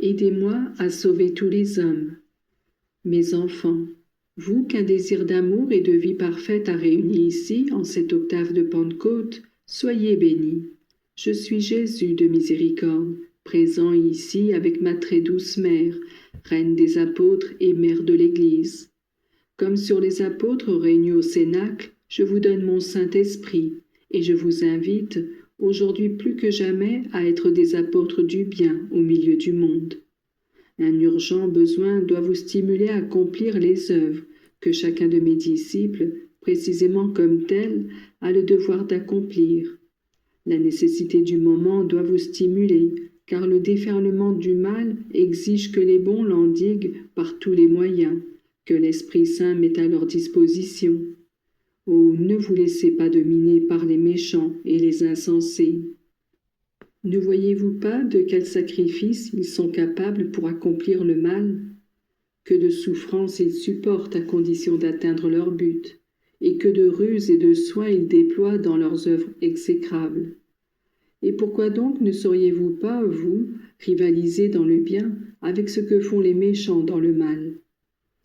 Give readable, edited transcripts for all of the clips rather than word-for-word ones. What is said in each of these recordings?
Aidez-moi à sauver tous les hommes. Mes enfants, vous qu'un désir d'amour et de vie parfaite a réuni ici, en cette octave de Pentecôte, soyez bénis. Je suis Jésus de miséricorde, présent ici avec ma très douce mère, reine des apôtres et mère de l'Église. Comme sur les apôtres réunis au Cénacle, je vous donne mon Saint-Esprit, et je vous invite, aujourd'hui plus que jamais, à être des apôtres du bien au milieu du monde. Un urgent besoin doit vous stimuler à accomplir les œuvres que chacun de mes disciples, précisément comme tel, a le devoir d'accomplir. La nécessité du moment doit vous stimuler, car le déferlement du mal exige que les bons l'endiguent par tous les moyens que l'Esprit Saint met à leur disposition. Oh, ne vous laissez pas dominer par les méchants et les insensés. Ne voyez-vous pas de quels sacrifices ils sont capables pour accomplir le mal? Que de souffrances ils supportent à condition d'atteindre leur but, et que de ruses et de soins ils déploient dans leurs œuvres exécrables. Et pourquoi donc ne sauriez-vous pas, vous, rivaliser dans le bien avec ce que font les méchants dans le mal?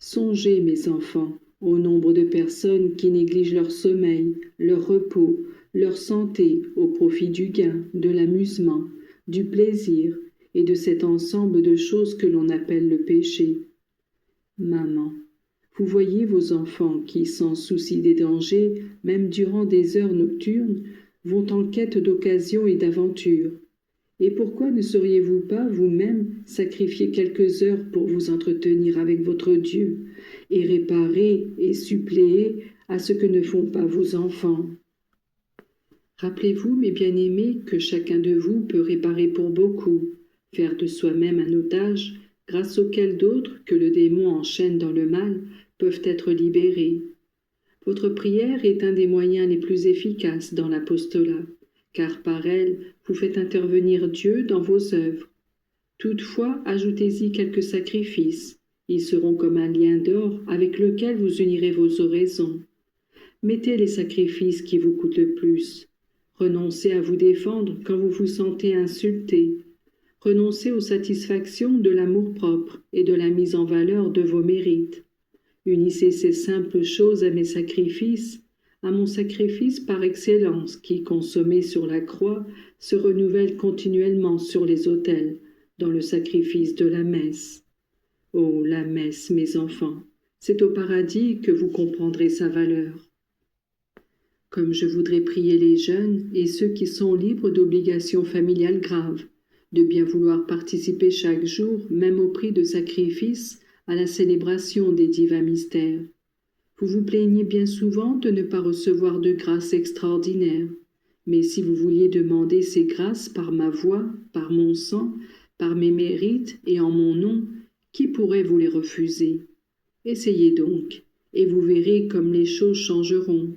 Songez, mes enfants, au nombre de personnes qui négligent leur sommeil, leur repos, leur santé au profit du gain, de l'amusement, du plaisir et de cet ensemble de choses que l'on appelle le péché. Maman, vous voyez vos enfants qui, sans souci des dangers, même durant des heures nocturnes, vont en quête d'occasions et d'aventures. Et pourquoi ne sauriez-vous pas vous-même sacrifier quelques heures pour vous entretenir avec votre Dieu et réparer et suppléer à ce que ne font pas vos enfants? Rappelez-vous, mes bien-aimés, que chacun de vous peut réparer pour beaucoup, faire de soi-même un otage, grâce auquel d'autres que le démon enchaîne dans le mal peuvent être libérés. Votre prière est un des moyens les plus efficaces dans l'apostolat, car par elle, vous faites intervenir Dieu dans vos œuvres. Toutefois, ajoutez-y quelques sacrifices. Ils seront comme un lien d'or avec lequel vous unirez vos oraisons. Mettez les sacrifices qui vous coûtent le plus. Renoncez à vous défendre quand vous vous sentez insulté. Renoncez aux satisfactions de l'amour-propre et de la mise en valeur de vos mérites. Unissez ces simples choses à mes sacrifices, à mon sacrifice par excellence qui, consommé sur la croix, se renouvelle continuellement sur les autels, dans le sacrifice de la messe. Oh, la messe, mes enfants, c'est au paradis que vous comprendrez sa valeur. Comme je voudrais prier les jeunes et ceux qui sont libres d'obligations familiales graves, de bien vouloir participer chaque jour, même au prix de sacrifices, à la célébration des divins mystères. Vous vous plaignez bien souvent de ne pas recevoir de grâces extraordinaires, mais si vous vouliez demander ces grâces par ma voix, par mon sang, par mes mérites et en mon nom, qui pourrait vous les refuser? Essayez donc, et vous verrez comme les choses changeront.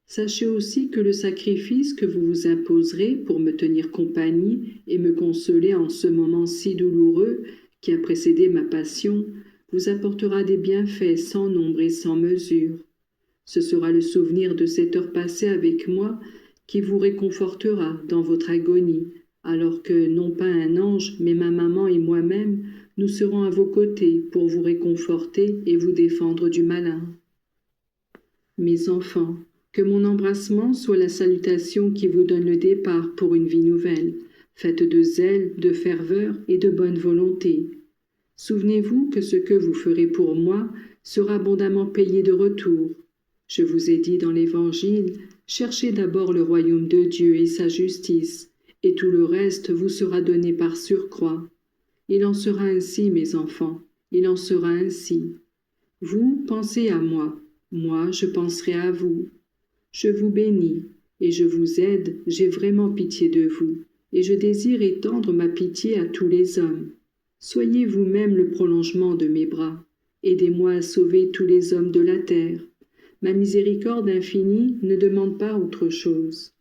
Sachez aussi que le sacrifice que vous vous imposerez pour me tenir compagnie et me consoler en ce moment si douloureux qui a précédé ma passion, vous apportera des bienfaits sans nombre et sans mesure. Ce sera le souvenir de cette heure passée avec moi qui vous réconfortera dans votre agonie, alors que non pas un ange, mais ma maman et moi-même, nous serons à vos côtés pour vous réconforter et vous défendre du malin. Mes enfants, que mon embrassement soit la salutation qui vous donne le départ pour une vie nouvelle, faite de zèle, de ferveur et de bonne volonté. Souvenez-vous que ce que vous ferez pour moi sera abondamment payé de retour. Je vous ai dit dans l'Évangile, cherchez d'abord le royaume de Dieu et sa justice, et tout le reste vous sera donné par surcroît. Il en sera ainsi, mes enfants, il en sera ainsi. Vous pensez à moi, moi je penserai à vous. Je vous bénis, et je vous aide, j'ai vraiment pitié de vous, et je désire étendre ma pitié à tous les hommes. Soyez vous-même le prolongement de mes bras. Aidez-moi à sauver tous les hommes de la terre. Ma miséricorde infinie ne demande pas autre chose.